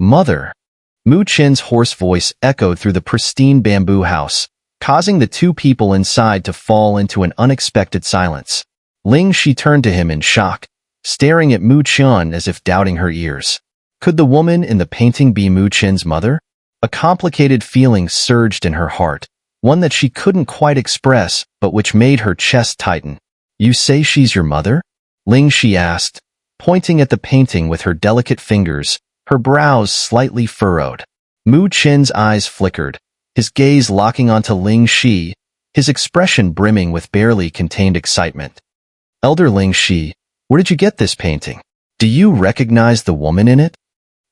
Mother. Mu Chen's hoarse voice echoed through the pristine bamboo house, causing the two people inside to fall into an unexpected silence. Ling Shi turned to him in shock, staring at Mu Chen as if doubting her ears. Could the woman in the painting be Mu Chen's mother? A complicated feeling surged in her heart, one that she couldn't quite express, but which made her chest tighten. You say she's your mother? Ling Shi asked, pointing at the painting with her delicate fingers, her brows slightly furrowed. Mu Chen's eyes flickered, his gaze locking onto Ling Shi, his expression brimming with barely contained excitement. Elder Ling Shi, where did you get this painting? Do you recognize the woman in it?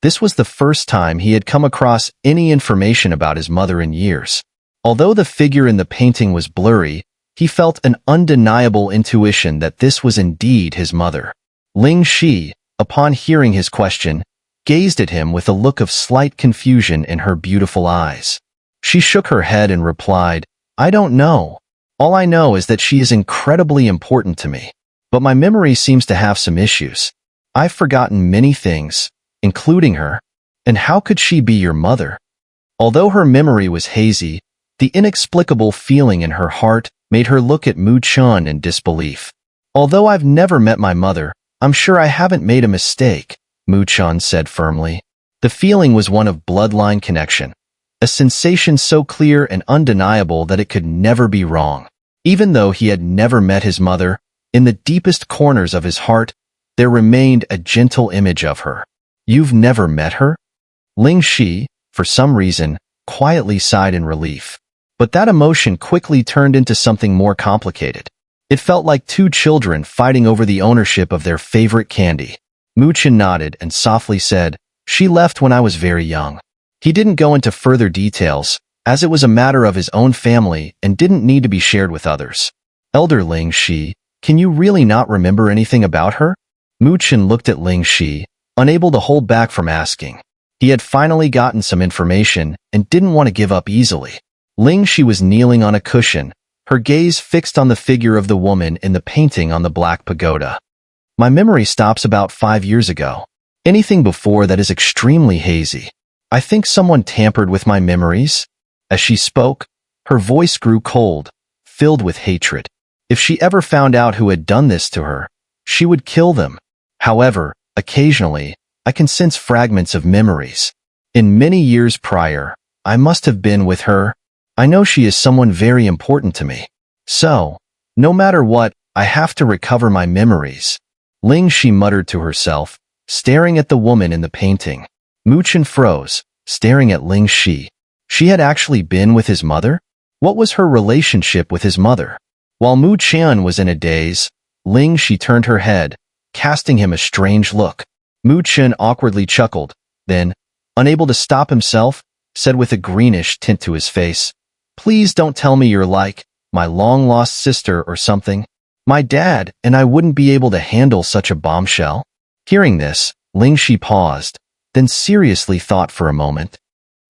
This was the first time he had come across any information about his mother in years. Although the figure in the painting was blurry, he felt an undeniable intuition that this was indeed his mother. Ling Shi, upon hearing his question, gazed at him with a look of slight confusion in her beautiful eyes. She shook her head and replied, I don't know. All I know is that she is incredibly important to me. But my memory seems to have some issues. I've forgotten many things, including her. And how could she be your mother? Although her memory was hazy, the inexplicable feeling in her heart made her look at Mu Chen in disbelief. Although I've never met my mother, I'm sure I haven't made a mistake, Mu Chen said firmly. The feeling was one of bloodline connection, a sensation so clear and undeniable that it could never be wrong. Even though he had never met his mother, in the deepest corners of his heart, there remained a gentle image of her. You've never met her? Ling Shi, for some reason, quietly sighed in relief. But that emotion quickly turned into something more complicated. It felt like two children fighting over the ownership of their favorite candy. Mu Chen nodded and softly said, She left when I was very young. He didn't go into further details, as it was a matter of his own family and didn't need to be shared with others. Elder Ling Shi, can you really not remember anything about her? Mu Chen looked at Ling Shi, unable to hold back from asking. He had finally gotten some information and didn't want to give up easily. Ling Shi was kneeling on a cushion, her gaze fixed on the figure of the woman in the painting on the black pagoda. My memory stops about 5 years ago. Anything before that is extremely hazy. I think someone tampered with my memories. As she spoke, her voice grew cold, filled with hatred. If she ever found out who had done this to her, she would kill them. However, occasionally, I can sense fragments of memories. In many years prior, I must have been with her. I know she is someone very important to me. So, no matter what, I have to recover my memories. Ling Shi muttered to herself, staring at the woman in the painting. Mu Chen froze, staring at Ling Shi. She had actually been with his mother? What was her relationship with his mother? While Mu Chen was in a daze, Ling Shi turned her head, casting him a strange look. Mu Chen awkwardly chuckled, then, unable to stop himself, said with a greenish tint to his face, Please don't tell me you're like my long-lost sister or something. My dad and I wouldn't be able to handle such a bombshell. Hearing this, Ling Shi paused, then seriously thought for a moment.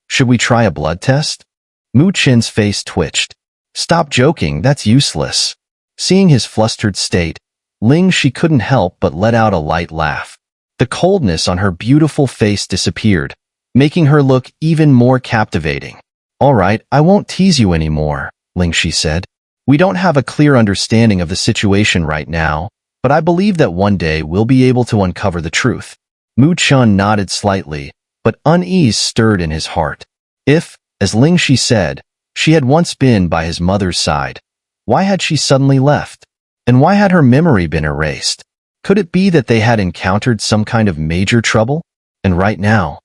Should we try a blood test? Mu Chen's face twitched. Stop joking, that's useless. Seeing his flustered state, Ling Shi couldn't help but let out a light laugh. The coldness on her beautiful face disappeared, making her look even more captivating. All right, I won't tease you anymore, Ling Shi said. We don't have a clear understanding of the situation right now, but I believe that one day we'll be able to uncover the truth. Mu Chen nodded slightly, but unease stirred in his heart. If, as Ling Shi said, she had once been by his mother's side, why had she suddenly left? And why had her memory been erased? Could it be that they had encountered some kind of major trouble? And right now,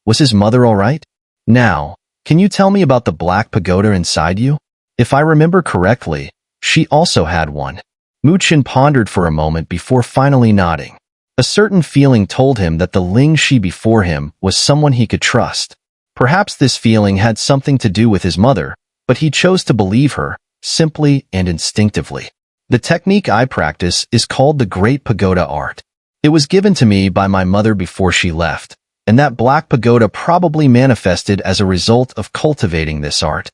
was his mother all right? Now, can you tell me about the black pagoda inside you? If I remember correctly, she also had one. Mu Chen pondered for a moment before finally nodding. A certain feeling told him that the Ling Shi before him was someone he could trust. Perhaps this feeling had something to do with his mother, but he chose to believe her, simply and instinctively. The technique I practice is called the Great Pagoda Art. It was given to me by my mother before she left, and that black pagoda probably manifested as a result of cultivating this art.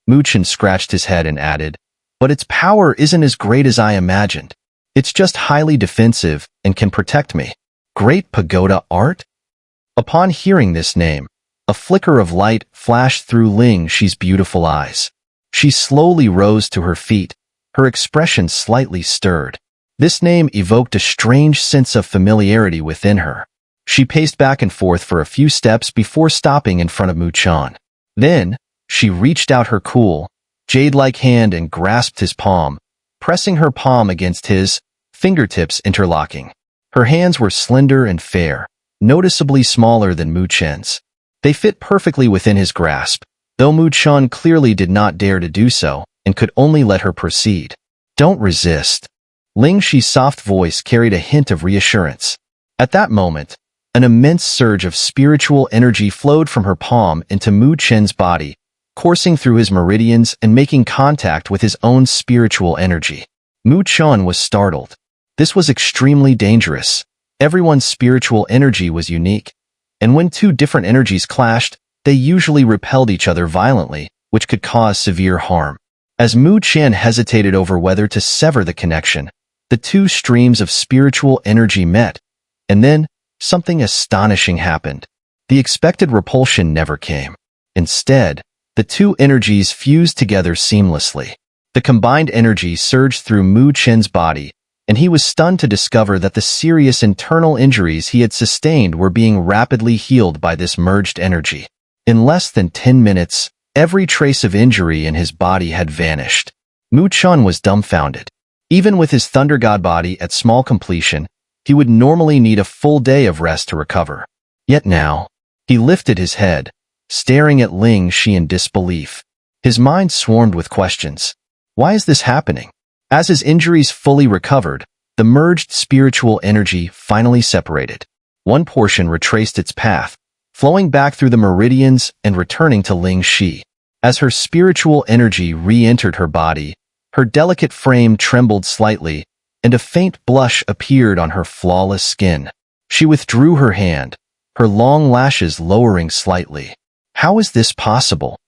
Mu Chen scratched his head and added, But its power isn't as great as I imagined. It's just highly defensive and can protect me. Great Pagoda Art? Upon hearing this name, a flicker of light flashed through Ling Shi's beautiful eyes. She slowly rose to her feet, her expression slightly stirred. This name evoked a strange sense of familiarity within her. She paced back and forth for a few steps before stopping in front of Mu Chen. Then, she reached out her cool, jade-like hand and grasped his palm, pressing her palm against his, fingertips interlocking. Her hands were slender and fair, noticeably smaller than Mu Chen's. They fit perfectly within his grasp, though Mu Chen clearly did not dare to do so and could only let her proceed. Don't resist. Ling Shi's soft voice carried a hint of reassurance. At that moment, an immense surge of spiritual energy flowed from her palm into Mu Chen's body, coursing through his meridians and making contact with his own spiritual energy. Mu Chen was startled. This was extremely dangerous. Everyone's spiritual energy was unique, and when two different energies clashed, they usually repelled each other violently, which could cause severe harm. As Mu Chen hesitated over whether to sever the connection, the two streams of spiritual energy met, and then something astonishing happened. The expected repulsion never came. Instead, the two energies fused together seamlessly. The combined energy surged through Mu Chen's body, and he was stunned to discover that the serious internal injuries he had sustained were being rapidly healed by this merged energy. In less than 10 minutes, every trace of injury in his body had vanished. Mu Chen was dumbfounded. Even with his Thunder God body at small completion, he would normally need a full day of rest to recover. Yet now, he lifted his head, staring at Ling Shi in disbelief. His mind swarmed with questions. Why is this happening? As his injuries fully recovered, the merged spiritual energy finally separated. One portion retraced its path, flowing back through the meridians and returning to Ling Shi. As her spiritual energy re-entered her body, her delicate frame trembled slightly, and a faint blush appeared on her flawless skin. She withdrew her hand, her long lashes lowering slightly. How is this possible?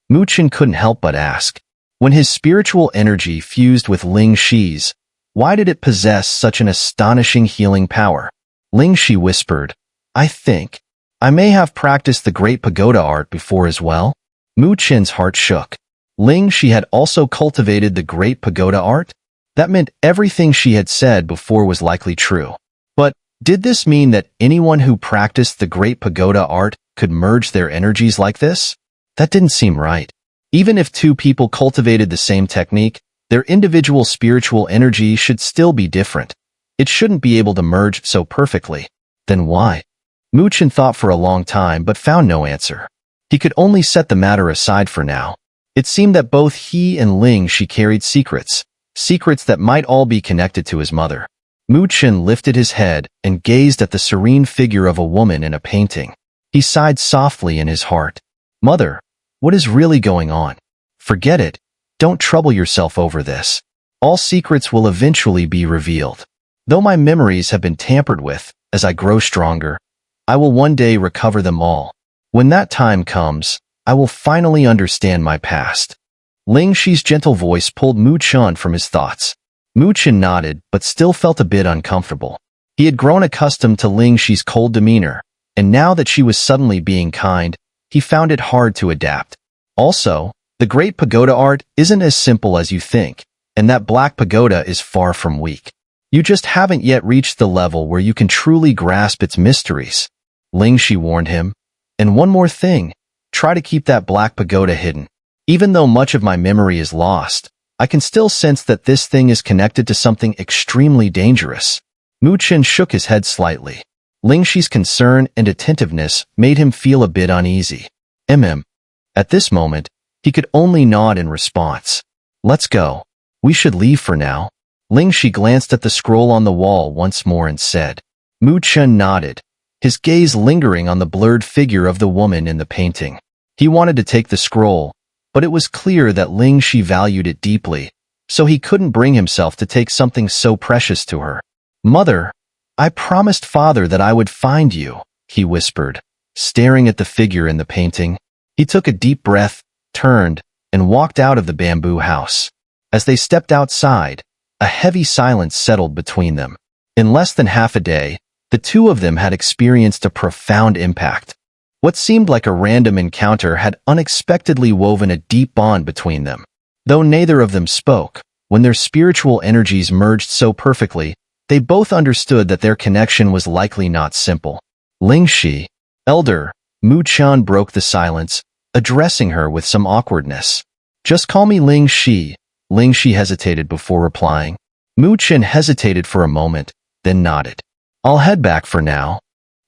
Mu Chen couldn't help but ask. When his spiritual energy fused with Ling Shi's, why did it possess such an astonishing healing power? Ling Shi whispered, I think I may have practiced the Great Pagoda art before as well. Mu Chen's heart shook. Ling Shi had also cultivated the Great Pagoda art? That meant everything she had said before was likely true. But did this mean that anyone who practiced the Great Pagoda art could merge their energies like this? That didn't seem right. Even if two people cultivated the same technique, their individual spiritual energy should still be different. It shouldn't be able to merge so perfectly. Then why? Mu Chen thought for a long time but found no answer. He could only set the matter aside for now. It seemed that both he and Ling Shi carried secrets that might all be connected to his mother. Mu Chen lifted his head and gazed at the serene figure of a woman in a painting. He sighed softly in his heart. Mother, what is really going on? Forget it. Don't trouble yourself over this. All secrets will eventually be revealed. Though my memories have been tampered with, as I grow stronger, I will one day recover them all. When that time comes, I will finally understand my past. Ling Shi's gentle voice pulled Mu Chen from his thoughts. Mu Chen nodded, but still felt a bit uncomfortable. He had grown accustomed to Ling Shi's cold demeanor, and now that she was suddenly being kind, he found it hard to adapt. Also, the Great Pagoda art isn't as simple as you think, and that Black Pagoda is far from weak. You just haven't yet reached the level where you can truly grasp its mysteries. Ling Shi warned him. And one more thing, try to keep that Black Pagoda hidden. Even though much of my memory is lost, I can still sense that this thing is connected to something extremely dangerous. Mu Chen shook his head slightly. Ling Shi's concern and attentiveness made him feel a bit uneasy. At this moment, he could only nod in response. Let's go. We should leave for now. Ling Shi glanced at the scroll on the wall once more and said. Mu Chen nodded, his gaze lingering on the blurred figure of the woman in the painting. He wanted to take the scroll, but it was clear that Ling Shi valued it deeply, so he couldn't bring himself to take something so precious to her. Mother, I promised Father that I would find you, he whispered, staring at the figure in the painting. He took a deep breath, turned, and walked out of the bamboo house. As they stepped outside, a heavy silence settled between them. In less than half a day, The two of them had experienced a profound impact. What seemed like a random encounter had unexpectedly woven a deep bond between them. Though neither of them spoke, when their spiritual energies merged so perfectly, they both understood that their connection was likely not simple. Ling Shi, elder, Mu Chen broke the silence, addressing her with some awkwardness. Just call me Ling Shi. Ling Shi hesitated before replying. Mu Chen hesitated for a moment, then nodded. I'll head back for now.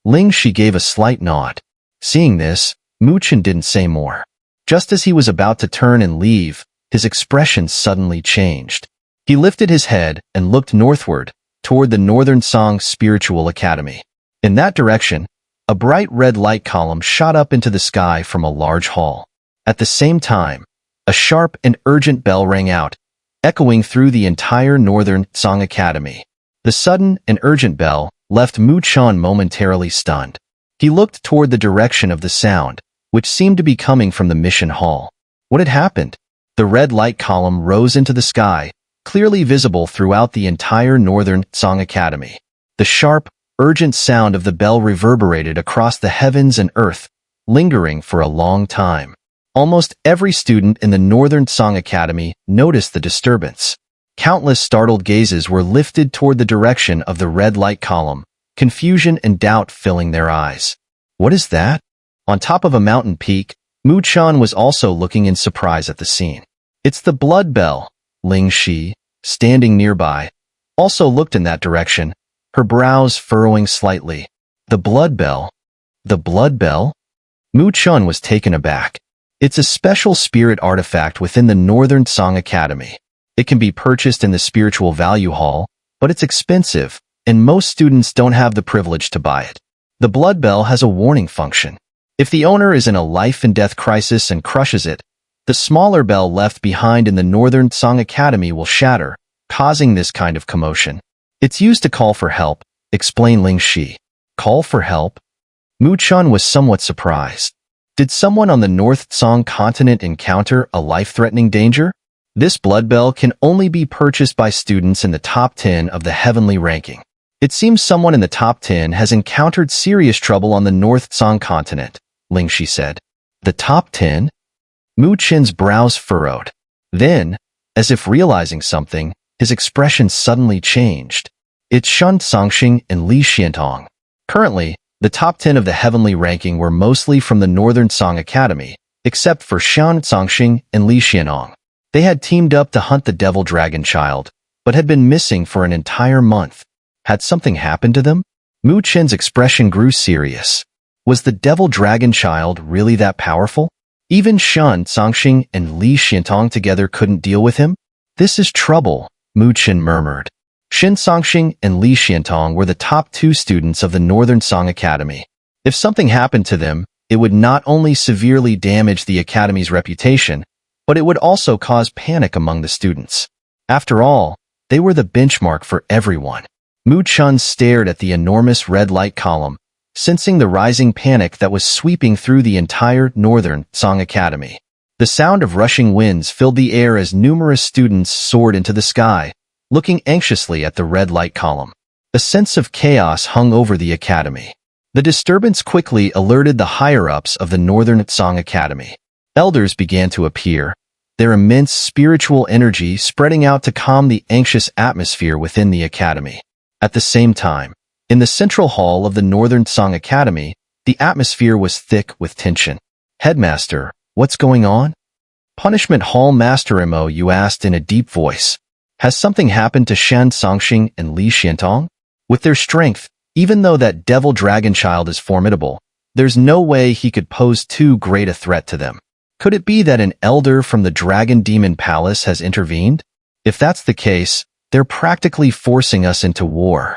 Ling Shi gave a slight nod. Seeing this, Mu Chen didn't say more. Just as he was about to turn and leave, his expression suddenly changed. He lifted his head and looked northward, toward the Northern Song Spiritual Academy. In that direction, a bright red light column shot up into the sky from a large hall. At the same time, a sharp and urgent bell rang out, echoing through the entire Northern Song Academy. The sudden and urgent bell left Mu Chen momentarily stunned. He looked toward the direction of the sound, which seemed to be coming from the mission hall. What had happened? The red light column rose into the sky, clearly visible throughout the entire Northern Song Academy. The sharp, urgent sound of the bell reverberated across the heavens and earth, lingering for a long time. Almost every student in the Northern Song Academy noticed the disturbance. Countless startled gazes were lifted toward the direction of the red light column, confusion and doubt filling their eyes. What is that? On top of a mountain peak, Mu Chen was also looking in surprise at the scene. It's the blood bell. Ling Shi, standing nearby, also looked in that direction, her brows furrowing slightly. The blood bell? The blood bell? Mu Chen was taken aback. It's a special spirit artifact within the Northern Song Academy. It can be purchased in the Spiritual Value Hall, but it's expensive, and most students don't have the privilege to buy it. The blood bell has a warning function. If the owner is in a life-and-death crisis and crushes it, the smaller bell left behind in the Northern Song Academy will shatter, causing this kind of commotion. It's used to call for help, explained Ling Shi. Call for help? Mu Chen was somewhat surprised. Did someone on the North Song continent encounter a life-threatening danger? This blood bell can only be purchased by students in the top 10 of the heavenly ranking. It seems someone in the top 10 has encountered serious trouble on the North Song continent, Ling Shi said. The top 10? Mu Chen's brows furrowed. Then, as if realizing something, his expression suddenly changed. It's Shen Songxing and Li Xiantong. Currently, the top 10 of the heavenly ranking were mostly from the Northern Song Academy, except for Shen Songxing and Li Xiantong. They had teamed up to hunt the Devil Dragon Child, but had been missing for an entire month. Had something happened to them? Mu Chen's expression grew serious. Was the Devil Dragon Child really that powerful? Even Shen Songxing and Li Xiantong together couldn't deal with him? This is trouble, Mu Chen murmured. Shen Songxing and Li Xiantong were the top 2 students of the Northern Song Academy. If something happened to them, it would not only severely damage the Academy's reputation, but it would also cause panic among the students. After all, they were the benchmark for everyone. Mu Chen stared at the enormous red light column, sensing the rising panic that was sweeping through the entire Northern Song Academy. The sound of rushing winds filled the air as numerous students soared into the sky, looking anxiously at the red light column. A sense of chaos hung over the academy. The disturbance quickly alerted the higher-ups of the Northern Song Academy. Elders began to appear, their immense spiritual energy spreading out to calm the anxious atmosphere within the academy. At the same time, in the central hall of the Northern Song Academy, the atmosphere was thick with tension. Headmaster, what's going on? Punishment Hall Master Mo asked in a deep voice. Has something happened to Shen Songxing and Li Xiantong? With their strength, even though that Devil Dragon Child is formidable, there's no way he could pose too great a threat to them. Could it be that an elder from the Dragon Demon Palace has intervened? If that's the case, they're practically forcing us into war.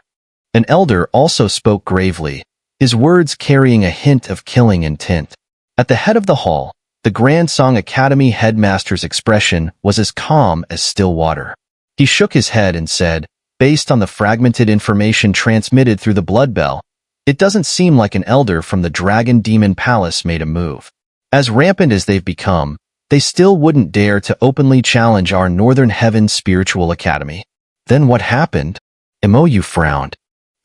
An elder also spoke gravely, his words carrying a hint of killing intent. At the head of the hall, the Grand Song Academy headmaster's expression was as calm as still water. He shook his head and said, based on the fragmented information transmitted through the blood bell, it doesn't seem like an elder from the Dragon Demon Palace made a move. As rampant as they've become, they still wouldn't dare to openly challenge our Northern Heaven Spiritual Academy. Then what happened? Mo frowned.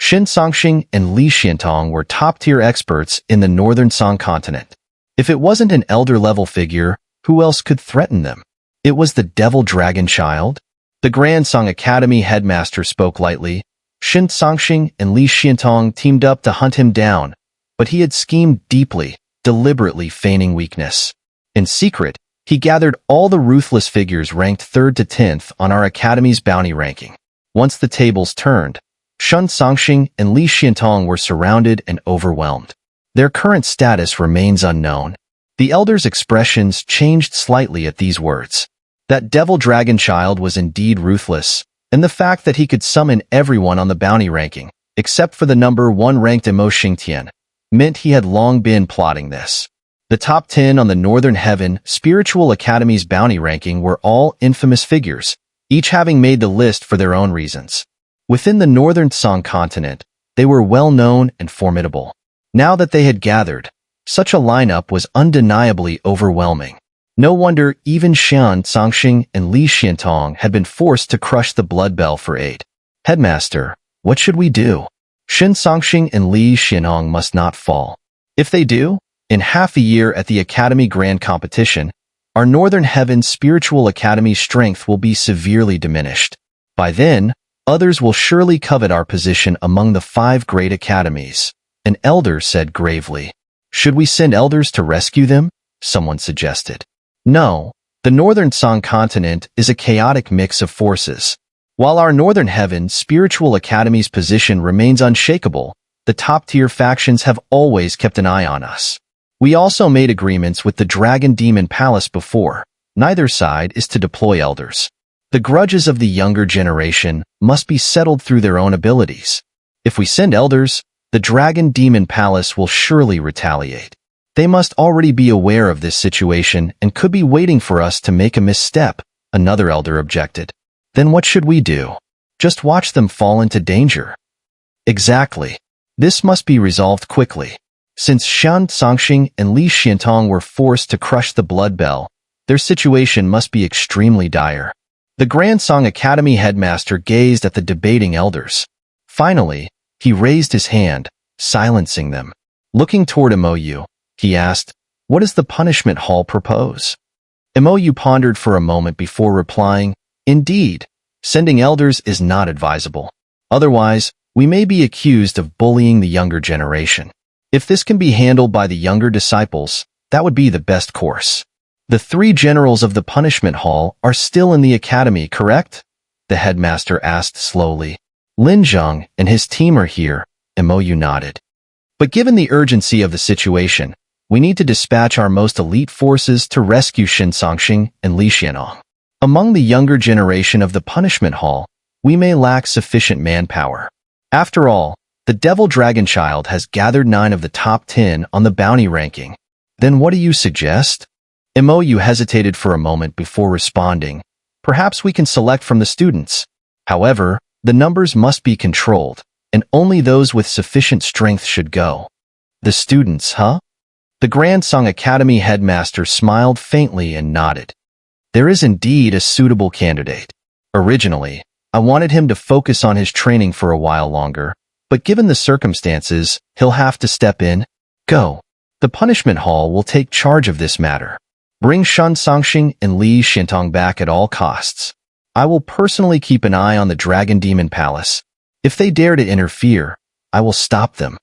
Xin Songxing and Li Xiantong were top-tier experts in the northern Song continent. If it wasn't an elder-level figure, who else could threaten them? It was the Devil Dragon Child? The Grand Song Academy headmaster spoke lightly. Xin Songxing and Li Xiantong teamed up to hunt him down, but he had schemed deeply, deliberately feigning weakness. In secret, he gathered all the ruthless figures ranked 3rd to 10th on our academy's bounty ranking. Once the tables turned, Xin Songxing and Li Xiantong were surrounded and overwhelmed. Their current status remains unknown. The elder's expressions changed slightly at these words. That Devil Dragon Child was indeed ruthless, and the fact that he could summon everyone on the bounty ranking, except for the number 1 ranked Mo Xingtian, meant he had long been plotting this. The top 10 on the Northern Heaven Spiritual Academy's bounty ranking were all infamous figures, each having made the list for their own reasons. Within the Northern Song continent, they were well-known and formidable. Now that they had gathered, such a lineup was undeniably overwhelming. No wonder even Xin Songxing and Li Xiantong had been forced to crush the blood bell for aid. Headmaster, what should we do? Xin Songxing and Li Xiantong must not fall. If they do, in half a year at the Academy Grand Competition, our Northern Heaven Spiritual Academy's strength will be severely diminished. By then, others will surely covet our position among the 5 great academies. An elder said gravely. Should we send elders to rescue them? Someone suggested. No, the Northern Song continent is a chaotic mix of forces. While our Northern Heaven Spiritual Academy's position remains unshakable, the top-tier factions have always kept an eye on us. We also made agreements with the Dragon Demon Palace before. Neither side is to deploy elders. The grudges of the younger generation must be settled through their own abilities. If we send elders, the Dragon Demon Palace will surely retaliate. They must already be aware of this situation and could be waiting for us to make a misstep, another elder objected. Then what should we do? Just watch them fall into danger. Exactly. This must be resolved quickly. Since Xin Songxing and Li Xiantong were forced to crush the blood bell, their situation must be extremely dire. The Grand Song Academy headmaster gazed at the debating elders. Finally, he raised his hand, silencing them. Looking toward Mou, he asked, "What does the punishment hall propose?" Mou pondered for a moment before replying, "Indeed, sending elders is not advisable. Otherwise, we may be accused of bullying the younger generation. If this can be handled by the younger disciples, that would be the best course." The 3 generals of the punishment hall are still in the academy, correct? The headmaster asked slowly. Lin Zheng and his team are here, Mou nodded. But given the urgency of the situation, we need to dispatch our most elite forces to rescue Xin Songxing and Li Xiantong. Among the younger generation of the punishment hall, we may lack sufficient manpower. After all, the Devil Dragon Child has gathered 9 of the top 10 on the bounty ranking. Then what do you suggest? Mou hesitated for a moment before responding. Perhaps we can select from the students. However, the numbers must be controlled, and only those with sufficient strength should go. The students, huh? The Grand Song Academy headmaster smiled faintly and nodded. There is indeed a suitable candidate. Originally, I wanted him to focus on his training for a while longer, but given the circumstances, he'll have to step in. Go. The punishment hall will take charge of this matter. Bring Xin Songxing and Li Xiantong back at all costs. I will personally keep an eye on the Dragon Demon Palace. If they dare to interfere, I will stop them.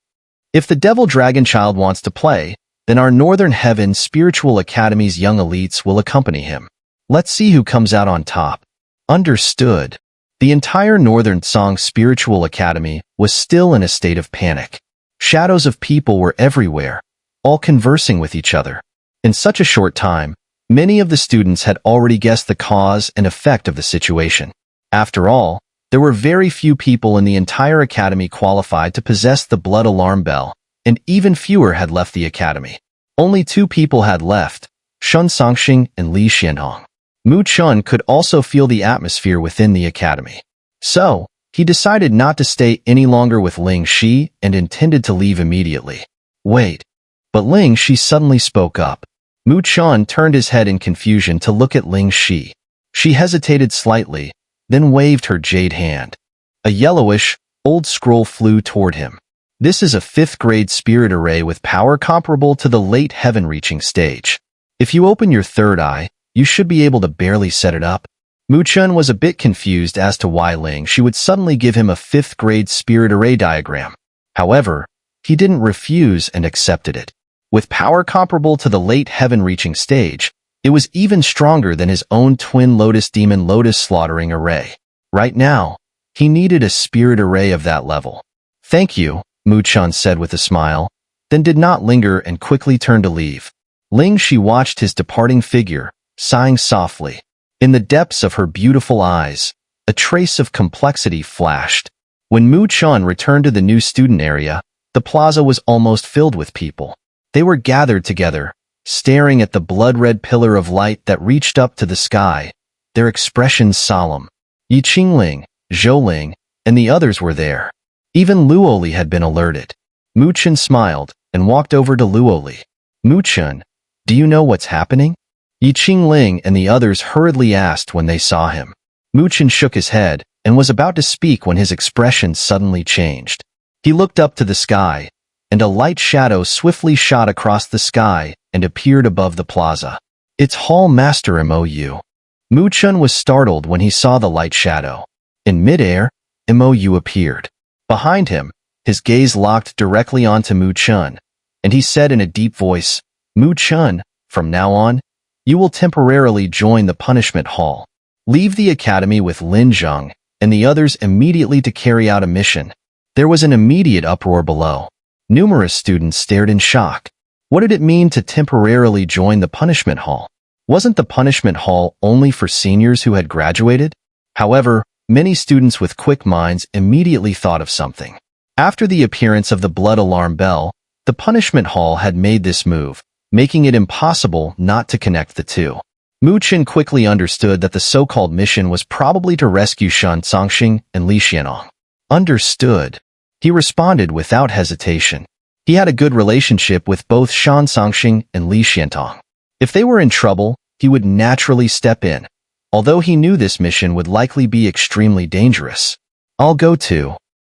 If the Devil Dragon Child wants to play, then our Northern Heaven Spiritual Academy's young elites will accompany him. Let's see who comes out on top. Understood. The entire Northern Song Spiritual Academy was still in a state of panic. Shadows of people were everywhere, all conversing with each other. In such a short time, many of the students had already guessed the cause and effect of the situation. After all, there were very few people in the entire academy qualified to possess the blood alarm bell, and even fewer had left the academy. Only 2 people had left, Xin Songxing and Li Xiantong. Chen could also feel the atmosphere within the academy. So, he decided not to stay any longer with Ling Shi and intended to leave immediately. Wait. But Ling Shi suddenly spoke up. Chen turned his head in confusion to look at Ling Shi. She hesitated slightly, then waved her jade hand. A yellowish, Old scroll flew toward him. This is a 5th grade spirit array with power comparable to the late heaven-reaching stage. If you open your third eye, you should be able to barely set it up. Chen was a bit confused as to why Ling she would suddenly give him a 5th grade spirit array diagram. However, he didn't refuse and accepted it. With power comparable to the late heaven-reaching stage, it was even stronger than his own twin lotus demon lotus slaughtering array. Right now, he needed a spirit array of that level. "Thank you," Chen said with a smile, then did not linger and quickly turned to leave. Ling she watched his departing figure, sighing softly. In the depths of her beautiful eyes, a trace of complexity flashed. When Chen returned to the new student area, the plaza was almost filled with people. They were gathered together, staring at the blood-red pillar of light that reached up to the sky, their expressions solemn. Yiqingling, Zhouling, and the others were there. Even Luoli had been alerted. Chen smiled and walked over to Luoli. "Chen, do you know what's happening?" Yiqingling and the others hurriedly asked when they saw him. Chen shook his head and was about to speak when his expression suddenly changed. He looked up to the sky, and a light shadow swiftly shot across the sky and appeared above the plaza. "It's Hall Master Mou." Chen was startled when he saw the light shadow. In midair, Mou appeared. Behind him, his gaze locked directly onto Chen, and he said in a deep voice, "Chen, from now on, you will temporarily join the punishment hall. Leave the academy with Lin Zheng and the others immediately to carry out a mission." There was an immediate uproar below. Numerous students stared in shock. What did it mean to temporarily join the punishment hall? Wasn't the punishment hall only for seniors who had graduated? However, many students with quick minds immediately thought of something. After the appearance of the blood alarm bell, the punishment hall had made this move, making it impossible not to connect the two. Chen quickly understood that the so-called mission was probably to rescue Shan Songxing and Li Xianong. Understood. He responded without hesitation. He had a good relationship with both Shan Songxing and Li Xianong. If they were in trouble, he would naturally step in, although he knew this mission would likely be extremely dangerous. "I'll go too."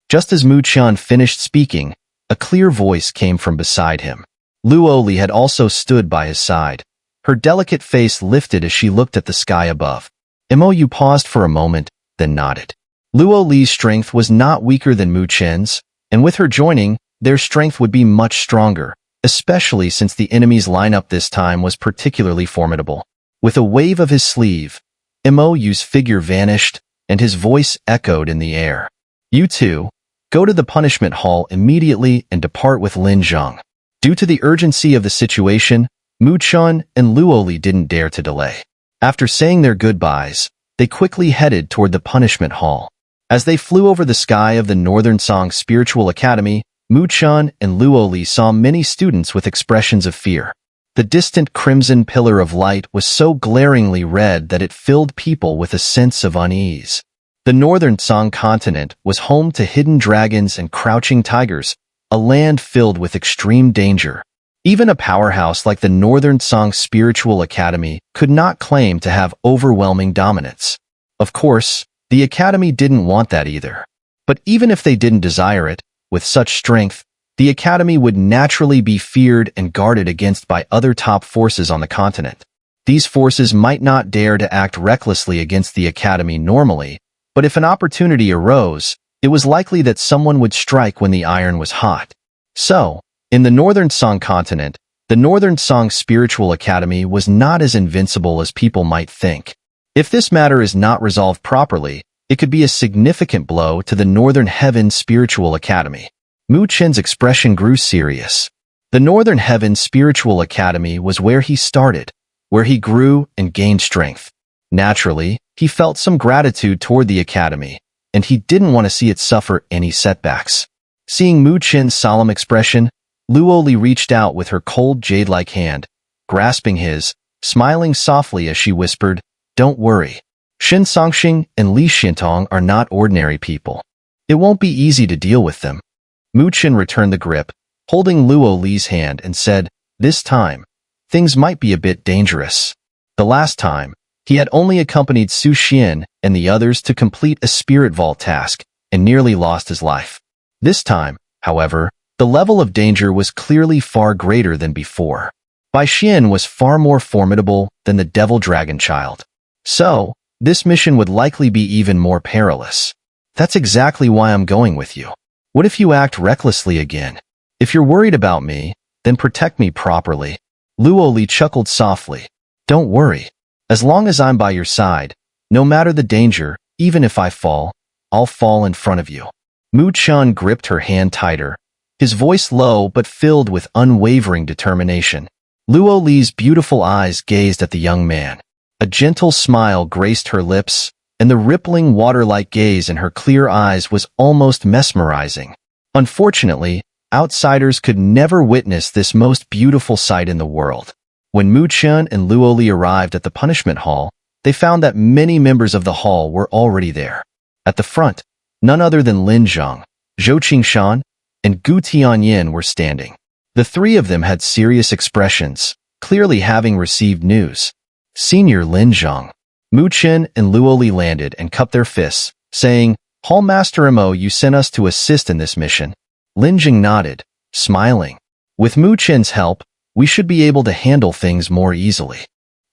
Just as Chen finished speaking, a clear voice came from beside him. Luoli had also stood by his side. Her delicate face lifted as she looked at the sky above. Mou paused for a moment, then nodded. Luoli's strength was not weaker than Chen's, and with her joining, their strength would be much stronger, especially since the enemy's lineup this time was particularly formidable. With a wave of his sleeve, Mou's figure vanished, and his voice echoed in the air. "You two, go to the punishment hall immediately and depart with Lin Zheng." Due to the urgency of the situation, Chen and Luoli didn't dare to delay. After saying their goodbyes, they quickly headed toward the punishment hall. As they flew over the sky of the Northern Song Spiritual Academy, Chen and Luoli saw many students with expressions of fear. The distant crimson pillar of light was so glaringly red that it filled people with a sense of unease. The Northern Song continent was home to hidden dragons and crouching tigers, a land filled with extreme danger. Even a powerhouse like the Northern Song Spiritual Academy could not claim to have overwhelming dominance. Of course, the Academy didn't want that either. But even if they didn't desire it, with such strength, the Academy would naturally be feared and guarded against by other top forces on the continent. These forces might not dare to act recklessly against the Academy normally, but if an opportunity arose, it was likely that someone would strike when the iron was hot. So, in the Northern Song continent, the Northern Song Spiritual Academy was not as invincible as people might think. If this matter is not resolved properly, it could be a significant blow to the Northern Heaven Spiritual Academy. Chen's expression grew serious. The Northern Heaven Spiritual Academy was where he started, where he grew and gained strength. Naturally, he felt some gratitude toward the Academy, and he didn't want to see it suffer any setbacks. Seeing Chen's solemn expression, Luoli reached out with her cold jade-like hand, grasping his, smiling softly as she whispered, "Don't worry. Shan Songxing and Li Xianong are not ordinary people. It won't be easy to deal with them." Chen returned the grip, holding Luoli's hand and said, "This time, things might be a bit dangerous." The last time, he had only accompanied Su Xian and the others to complete a spirit vault task, and nearly lost his life. This time, however, the level of danger was clearly far greater than before. Bai Xian was far more formidable than the Devil Dragon Child. So, this mission would likely be even more perilous. That's exactly why I'm going with you. What if you act recklessly again? If you're worried about me, then protect me properly. Luoli chuckled softly. Don't worry. As long as I'm by your side, no matter the danger, even if I fall, I'll fall in front of you. Mu Chen gripped her hand tighter, his voice low but filled with unwavering determination. Luo Li's beautiful eyes gazed at the young man. A gentle smile graced her lips, and the rippling water-like gaze in her clear eyes was almost mesmerizing. Unfortunately, outsiders could never witness this most beautiful sight in the world. When Mu Chen and Luo Li arrived at the punishment hall, they found that many members of the hall were already there. At the front, none other than Lin Zhang, Zhou Qingshan, and Gu Tianyin were standing. The three of them had serious expressions, clearly having received news. Senior Lin Zhang, Mu Chen and Luo Li landed and cupped their fists, saying, Hallmaster Mo, you sent us to assist in this mission. Lin Zhang nodded, smiling. With Mu Chen's help, we should be able to handle things more easily.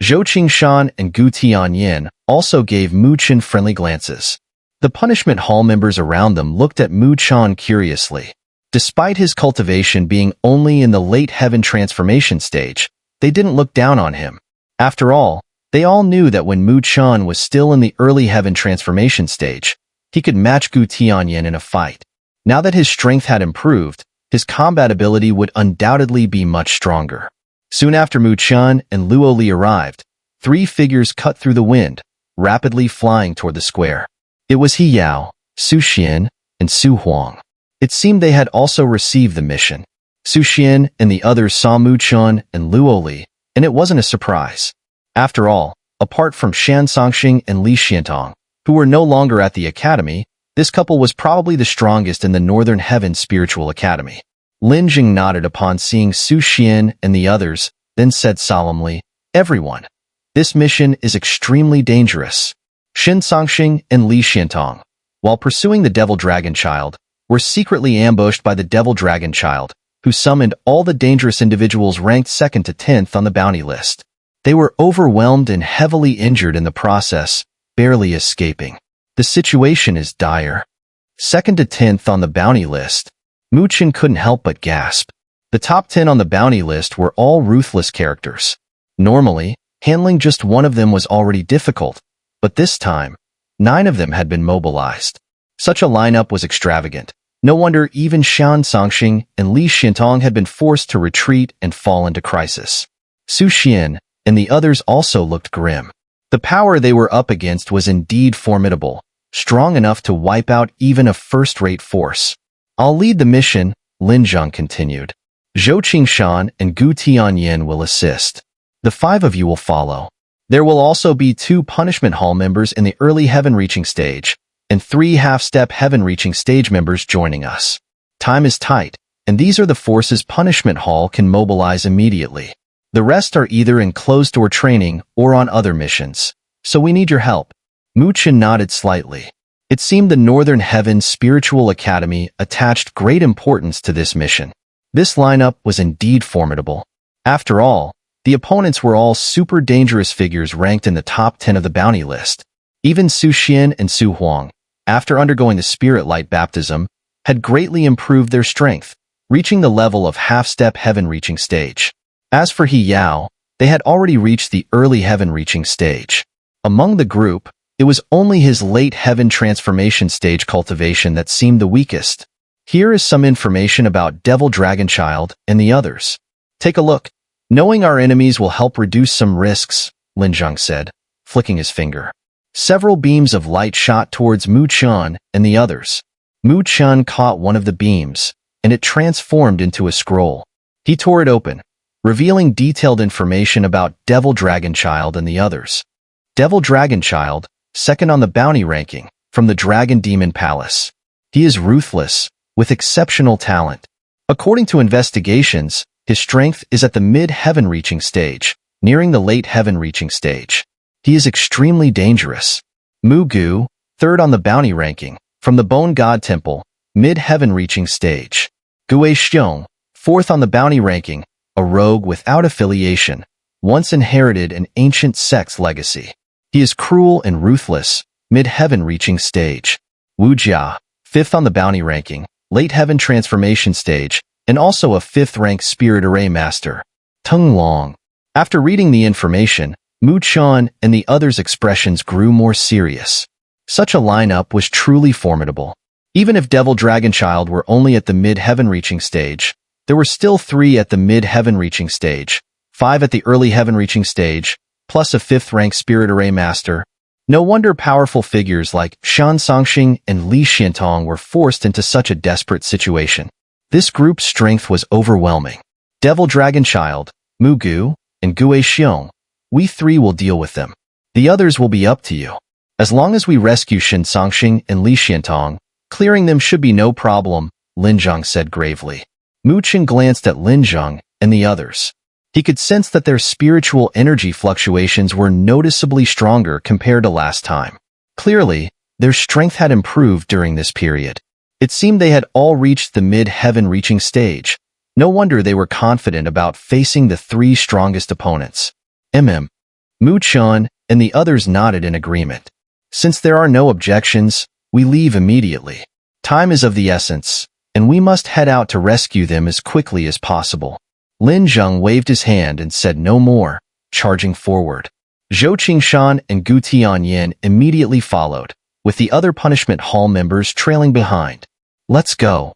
Zhou Qingshan and Gu Tianyin also gave Mu Chen friendly glances. The punishment hall members around them looked at Mu Chen curiously. Despite his cultivation being only in the late heaven transformation stage, they didn't look down on him. After all, they all knew that when Mu Chen was still in the early heaven transformation stage, he could match Gu Tianyin in a fight. Now that his strength had improved, his combat ability would undoubtedly be much stronger. Soon after Mu Chen and Luo Li arrived, three figures cut through the wind, rapidly flying toward the square. It was He Yao, Su Xian, and Su Huang. It seemed they had also received the mission. Su Xian and the others saw Mu Chen and Luo Li, and it wasn't a surprise. After all, apart from Shan Songxing and Li Xiantong, who were no longer at the academy, this couple was probably the strongest in the Northern Heaven Spiritual Academy. Lin Jing nodded upon seeing Su Xian and the others, then said solemnly, Everyone, this mission is extremely dangerous. Shan Songxing and Li Xiantong, while pursuing the Devil Dragon Child, were secretly ambushed by the Devil Dragon Child, who summoned all the dangerous individuals ranked 2nd to 10th on the bounty list. They were overwhelmed and heavily injured in the process, barely escaping. The situation is dire. 2nd to 10th on the bounty list. Mu Chen couldn't help but gasp. The top 10 on the bounty list were all ruthless characters. Normally, handling just one of them was already difficult, but this time, 9 of them had been mobilized. Such a lineup was extravagant. No wonder even Shan Songxing and Li Xiantong had been forced to retreat and fall into crisis. Su Xian and the others also looked grim. The power they were up against was indeed formidable, strong enough to wipe out even a first-rate force. I'll lead the mission, Lin Zhang continued. Zhou Qingshan and Gu Tianyin will assist. The 5 of you will follow. There will also be 2 punishment hall members in the early heaven-reaching stage, and 3 half-step heaven-reaching stage members joining us. Time is tight, and these are the forces punishment hall can mobilize immediately. The rest are either in closed-door training or on other missions, so we need your help. Mu Chen nodded slightly. It seemed the Northern Heaven Spiritual Academy attached great importance to this mission. This lineup was indeed formidable. After all, the opponents were all super dangerous figures ranked in the top 10 of the bounty list. Even Su Xian and Su Huang, after undergoing the Spirit Light baptism, had greatly improved their strength, reaching the level of half-step heaven-reaching stage. As for He Yao, they had already reached the early heaven-reaching stage. Among the group, it was only his late heaven transformation stage cultivation that seemed the weakest. Here is some information about Devil Dragon Child and the others. Take a look. Knowing our enemies will help reduce some risks, Lin Zhang said, flicking his finger. Several beams of light shot towards Mu Chen and the others. Mu Chen caught one of the beams, and it transformed into a scroll. He tore it open, revealing detailed information about Devil Dragon Child and the others. Devil Dragon Child, 2nd on the bounty ranking, from the Dragon Demon Palace. He is ruthless, with exceptional talent. According to investigations, his strength is at the mid-heaven reaching stage, nearing the late heaven reaching stage. He is extremely dangerous. Mu Gu, 3rd on the bounty ranking, From the Bone God Temple, mid-heaven reaching stage. Gui Xiong, fourth on the bounty ranking, a rogue without affiliation, once inherited an ancient sect's legacy. He is cruel and ruthless, mid-heaven reaching stage. Wu Jia, fifth on the bounty ranking, late heaven transformation stage, and also a fifth-rank spirit array master. Tung Long. After reading the information, Mu Chen and the others' expressions grew more serious. Such a lineup was truly formidable. Even if Devil Dragonchild were only at the mid-heaven reaching stage, there were still 3 at the mid-heaven reaching stage, 5 at the early heaven reaching stage, plus a fifth-rank spirit array master. No wonder powerful figures like Shan Songxing and Li Xiantong were forced into such a desperate situation. This group's strength was overwhelming. Devil Dragonchild, Mu Gu, and Gui Xiong, we 3 will deal with them. The others will be up to you. As long as we rescue Shan Songxing and Li Xiantong, clearing them should be no problem, Lin Zhang said gravely. Mu Chen glanced at Lin Zhang and the others. He could sense that their spiritual energy fluctuations were noticeably stronger compared to last time. Clearly, their strength had improved during this period. It seemed they had all reached the mid-heaven reaching stage. No wonder they were confident about facing the 3 strongest opponents. Mu Chen and the others nodded in agreement. Since there are no objections, we leave immediately. Time is of the essence, and we must head out to rescue them as quickly as possible. Lin Zhang waved his hand and said no more, charging forward. Zhou Qingshan and Gu Tianyan immediately followed, with the other punishment hall members trailing behind. Let's go.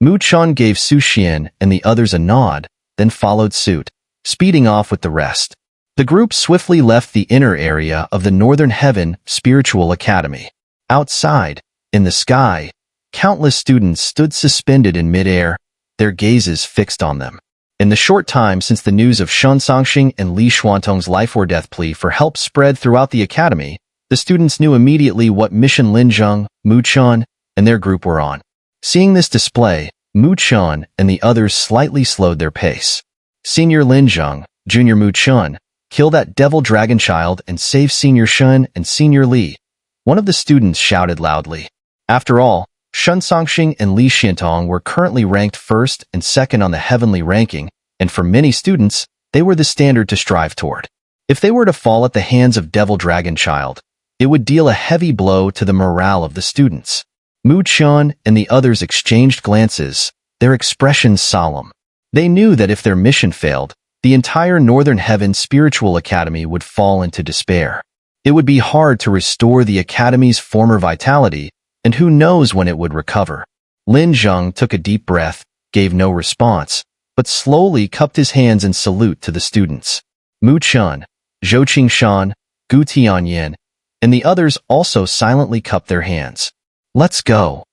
Mu Chen gave Su Xian and the others a nod, then followed suit, speeding off with the rest. The group swiftly left the inner area of the Northern Heaven Spiritual Academy. Outside, in the sky, countless students stood suspended in midair, their gazes fixed on them. In the short time since the news of Shan Songxing and Li Xuantong's life-or-death plea for help spread throughout the academy, the students knew immediately what mission Lin Zhang, Mu Chen, and their group were on. Seeing this display, Mu Chen and the others slightly slowed their pace. Senior Lin Zhang, Junior Mu Chen, kill that devil dragon child and save Senior Shen and Senior Li. One of the students shouted loudly. After all, Shan Songxing and Li Xiantong were currently ranked first and second on the heavenly ranking, and for many students, they were the standard to strive toward. If they were to fall at the hands of Devil Dragon Child, it would deal a heavy blow to the morale of the students. Mu Chen and the others exchanged glances, their expressions solemn. They knew that if their mission failed, the entire Northern Heaven Spiritual Academy would fall into despair. It would be hard to restore the Academy's former vitality, and who knows when it would recover. Lin Zhang took a deep breath, gave no response, but slowly cupped his hands in salute to the students. Mu Chen, Zhou Qingshan, Gu Tianyan, and the others also silently cupped their hands. Let's go,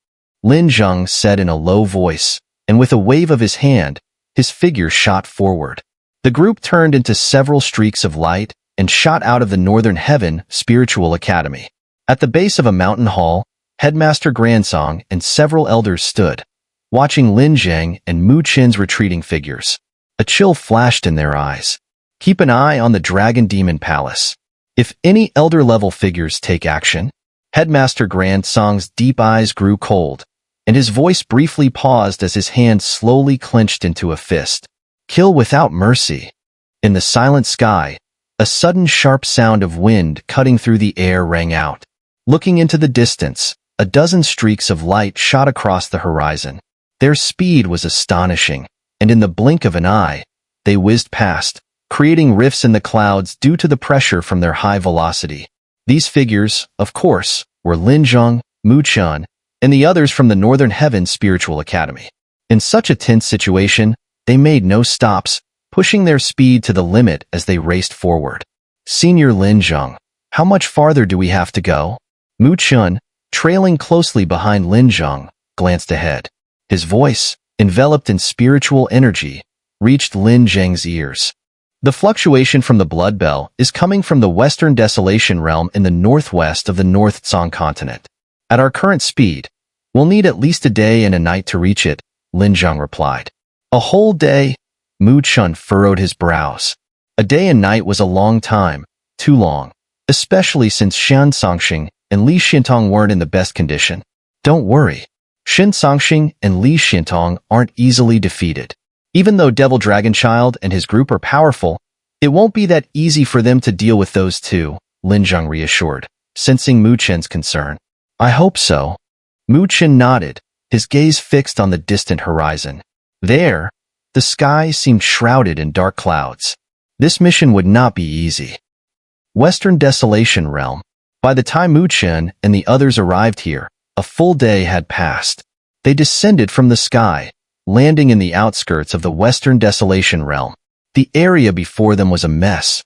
Lin Zhang said in a low voice, and with a wave of his hand, his figure shot forward. The group turned into several streaks of light and shot out of the Northern Heaven Spiritual Academy. At the base of a mountain hall, Headmaster Grandsong and several elders stood, watching Lin Zhang and Mu Chen's retreating figures. A chill flashed in their eyes. Keep an eye on the Dragon Demon Palace. If any elder-level figures take action, Headmaster Grandsong's deep eyes grew cold, and his voice briefly paused as his hand slowly clenched into a fist. Kill without mercy. In the silent sky, a sudden sharp sound of wind cutting through the air rang out. Looking into the distance, a dozen streaks of light shot across the horizon. Their speed was astonishing, and in the blink of an eye, they whizzed past, creating rifts in the clouds due to the pressure from their high velocity. These figures, of course, were Lin Zhang, Mu Chen, and the others from the Northern Heaven Spiritual Academy. In such a tense situation, they made no stops, pushing their speed to the limit as they raced forward. Senior Lin Zhang, how much farther do we have to go? Mu Chen, trailing closely behind Lin Zhang, glanced ahead. His voice, enveloped in spiritual energy, reached Lin Zhang's ears. The fluctuation from the Blood Bell is coming from the Western Desolation Realm in the northwest of the North Tsang continent. At our current speed, we'll need at least a day and a night to reach it, Lin Zhang replied. A whole day? Mu Chen furrowed his brows. A day and night was a long time, too long, especially since Shan Songxing and Li Xiantong weren't in the best condition. Don't worry. Shen Songxing and Li Xiantong aren't easily defeated. Even though Devil Dragon Child and his group are powerful, it won't be that easy for them to deal with those two, Lin Zheng reassured, sensing Mu Chen's concern. I hope so. Mu Chen nodded, his gaze fixed on the distant horizon. There, the sky seemed shrouded in dark clouds. This mission would not be easy. Western Desolation Realm. By the time Mu Chen and the others arrived here, a full day had passed. They descended from the sky, landing in the outskirts of the Western Desolation Realm. The area before them was a mess.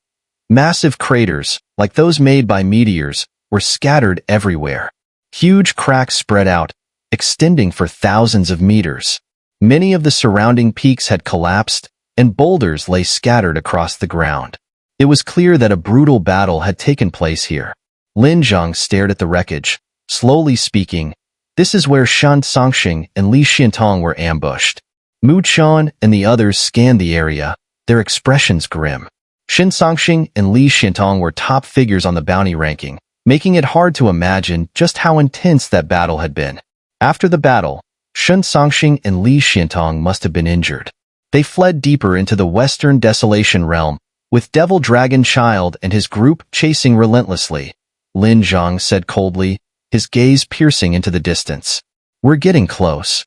Massive craters, like those made by meteors, were scattered everywhere. Huge cracks spread out, extending for thousands of meters. Many of the surrounding peaks had collapsed, and boulders lay scattered across the ground. It was clear that a brutal battle had taken place here. Lin Zheng stared at the wreckage, slowly speaking. This is where Shen Songxing and Li Xiantong were ambushed. Mu Chen and the others scanned the area, their expressions grim. Shen Songxing and Li Xiantong were top figures on the bounty ranking, making it hard to imagine just how intense that battle had been. After the battle, Shen Songxing and Li Xiantong must have been injured. They fled deeper into the Western Desolation Realm, with Devil Dragon Child and his group chasing relentlessly. Lin Zheng said coldly, his gaze piercing into the distance. We're getting close.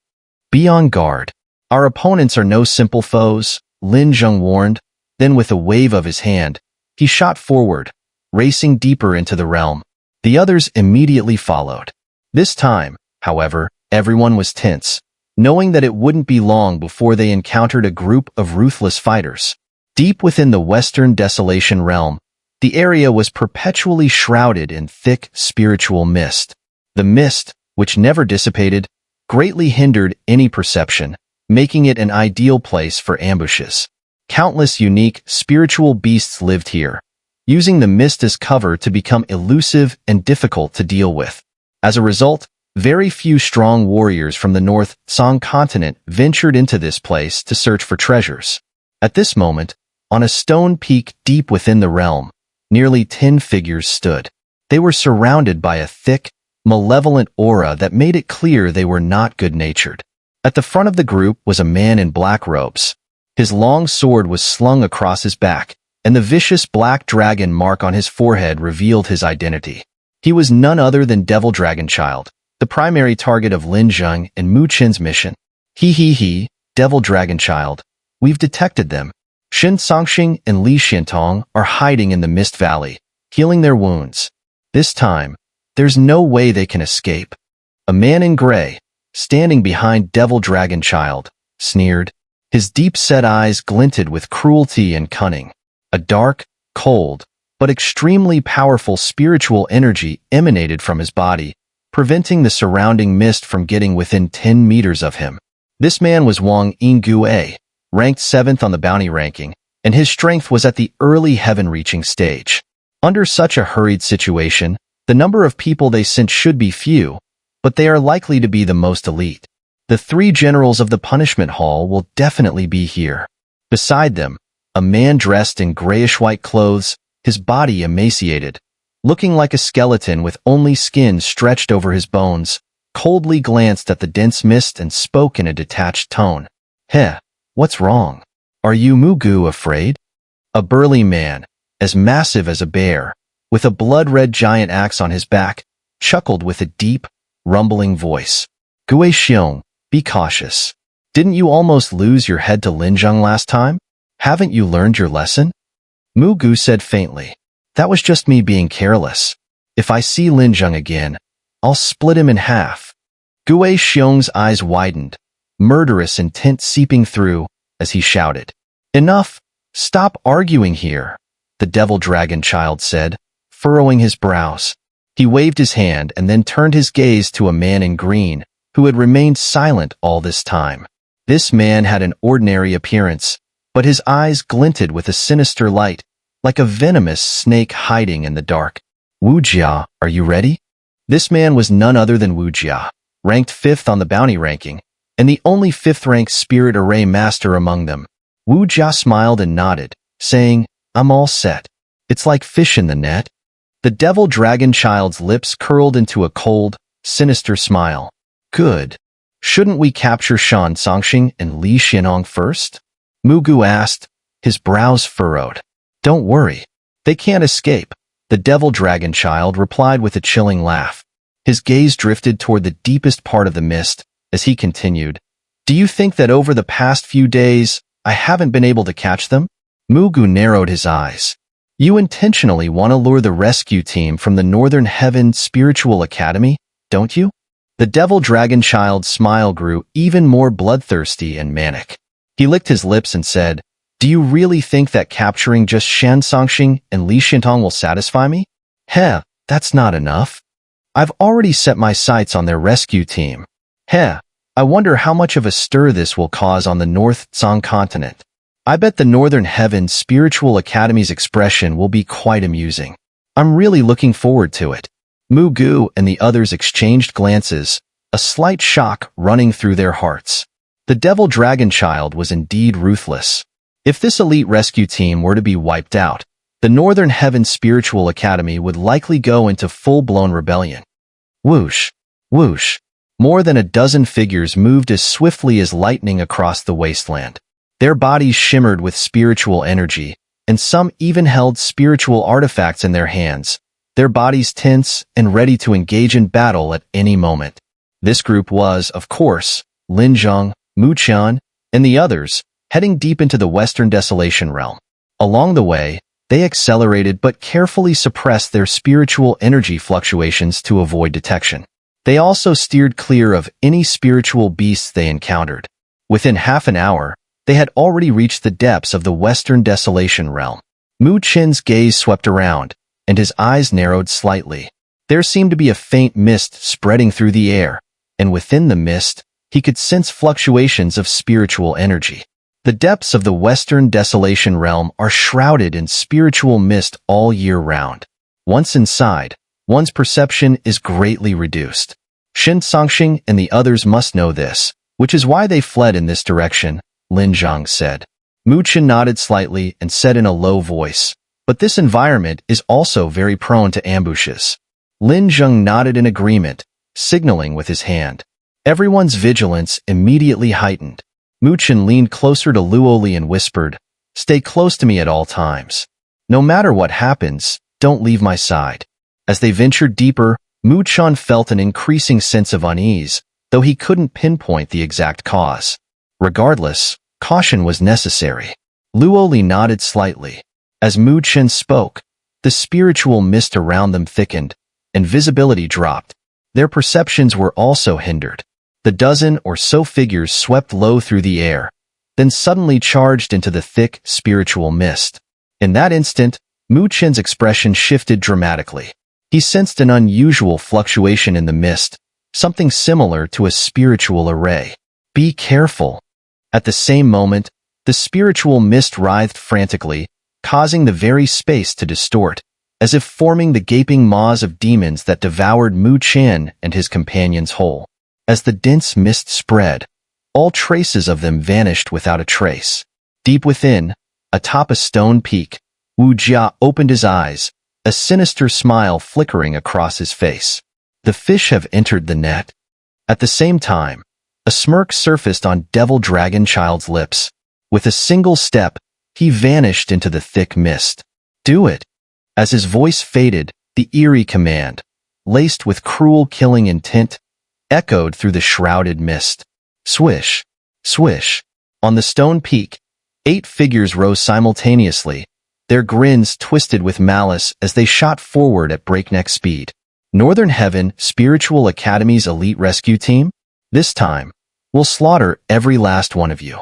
Be on guard. Our opponents are no simple foes, Lin Zheng warned. Then with a wave of his hand, he shot forward, racing deeper into the realm. The others immediately followed. This time, however, everyone was tense, knowing that it wouldn't be long before they encountered a group of ruthless fighters. Deep within the Western Desolation Realm, the area was perpetually shrouded in thick spiritual mist. The mist, which never dissipated, greatly hindered any perception, making it an ideal place for ambushes. Countless unique, spiritual beasts lived here, using the mist as cover to become elusive and difficult to deal with. As a result, very few strong warriors from the North Song continent ventured into this place to search for treasures. At this moment, on a stone peak deep within the realm, nearly 10 figures stood. They were surrounded by a thick, malevolent aura that made it clear they were not good-natured. At the front of the group was a man in black robes. His long sword was slung across his back, and the vicious black dragon mark on his forehead revealed his identity. He was none other than Devil Dragon Child, the primary target of Lin Zheng and Mu Chen's mission. He, Devil Dragon Child. We've detected them. Shen Songxing and Li Xiantong are hiding in the Mist Valley, healing their wounds. This time, there's no way they can escape. A man in gray, standing behind Devil Dragon Child, sneered. His deep-set eyes glinted with cruelty and cunning. A dark, cold, but extremely powerful spiritual energy emanated from his body, preventing the surrounding mist from getting within 10 meters of him. This man was Wang Yingguei, ranked 7th on the bounty ranking, and his strength was at the early heaven-reaching stage. Under such a hurried situation, the number of people they sent should be few, but they are likely to be the most elite. The 3 generals of the punishment hall will definitely be here. Beside them, a man dressed in grayish-white clothes, his body emaciated, looking like a skeleton with only skin stretched over his bones, coldly glanced at the dense mist and spoke in a detached tone. Heh, what's wrong? Are you Mugu afraid? A burly man, as massive as a bear, with a blood-red giant axe on his back, chuckled with a deep, rumbling voice. Gue Xiong, be cautious. Didn't you almost lose your head to Lin Zheng last time? Haven't you learned your lesson? Mu Gu said faintly. That was just me being careless. If I see Lin Zheng again, I'll split him in half. Gue Xiong's eyes widened, murderous intent seeping through, as he shouted. Enough! Stop arguing here, the Devil Dragon Child said, furrowing his brows. He waved his hand and then turned his gaze to a man in green, who had remained silent all this time. This man had an ordinary appearance, but his eyes glinted with a sinister light, like a venomous snake hiding in the dark. Wu Jia, are you ready? This man was none other than Wu Jia, ranked 5th on the bounty ranking, and the only 5th-ranked spirit array master among them. Wu Jia smiled and nodded, saying, I'm all set. It's like fish in the net. The Devil Dragon Child's lips curled into a cold, sinister smile. Good. Shouldn't we capture Shan Songxing and Li Xianong first? Mugu asked, his brows furrowed. Don't worry. They can't escape. The devil dragon child replied with a chilling laugh. His gaze drifted toward the deepest part of the mist as he continued. Do you think that over the past few days, I haven't been able to catch them? Mugu narrowed his eyes. You intentionally want to lure the rescue team from the Northern Heaven Spiritual Academy, don't you? The devil dragon child's smile grew even more bloodthirsty and manic. He licked his lips and said, Do you really think that capturing just Shan Songxing and Li Xiantong will satisfy me? Heh, that's not enough. I've already set my sights on their rescue team. Heh, I wonder how much of a stir this will cause on the North Tsang continent. I bet the Northern Heaven Spiritual Academy's expression will be quite amusing. I'm really looking forward to it. Mugu and the others exchanged glances, a slight shock running through their hearts. The devil dragon child was indeed ruthless. If this elite rescue team were to be wiped out, the Northern Heaven Spiritual Academy would likely go into full-blown rebellion. Whoosh, whoosh. More than a dozen figures moved as swiftly as lightning across the wasteland. Their bodies shimmered with spiritual energy, and some even held spiritual artifacts in their hands, their bodies tense and ready to engage in battle at any moment. This group was, of course, Lin Zhang, Mu Qian, and the others, heading deep into the Western Desolation realm. Along the way, they accelerated but carefully suppressed their spiritual energy fluctuations to avoid detection. They also steered clear of any spiritual beasts they encountered. Within half an hour, they had already reached the depths of the Western Desolation realm. Mu Qin's gaze swept around, and his eyes narrowed slightly. There seemed to be a faint mist spreading through the air, and within the mist, he could sense fluctuations of spiritual energy. The depths of the Western Desolation realm are shrouded in spiritual mist all year round. Once inside, one's perception is greatly reduced. Shan Songxing and the others must know this, which is why they fled in this direction, Lin Zhang said. Mu Qian nodded slightly and said in a low voice, But this environment is also very prone to ambushes. Lin Zhang nodded in agreement, signaling with his hand. Everyone's vigilance immediately heightened. Mu Qian leaned closer to Luoli and whispered, Stay close to me at all times. No matter what happens, don't leave my side. As they ventured deeper, Mu Qian felt an increasing sense of unease, though he couldn't pinpoint the exact cause. Regardless, caution was necessary. Luoli nodded slightly. As Mu Qian spoke, the spiritual mist around them thickened, and visibility dropped. Their perceptions were also hindered. The dozen or so figures swept low through the air, then suddenly charged into the thick spiritual mist. In that instant, Mu Qian's expression shifted dramatically. He sensed an unusual fluctuation in the mist, something similar to a spiritual array. Be careful. At the same moment, the spiritual mist writhed frantically, causing the very space to distort, as if forming the gaping maws of demons that devoured Mu Qian and his companions whole. As the dense mist spread, all traces of them vanished without a trace. Deep within, atop a stone peak, Wu Jia opened his eyes, a sinister smile flickering across his face. The fish have entered the net. At the same time, a smirk surfaced on Devil Dragon Child's lips. With a single step, he vanished into the thick mist. Do it. As his voice faded, the eerie command, laced with cruel killing intent, echoed through the shrouded mist. Swish, swish. On the stone peak, 8 figures rose simultaneously, their grins twisted with malice as they shot forward at breakneck speed. Northern Heaven Spiritual Academy's elite rescue team? This time, we'll slaughter every last one of you.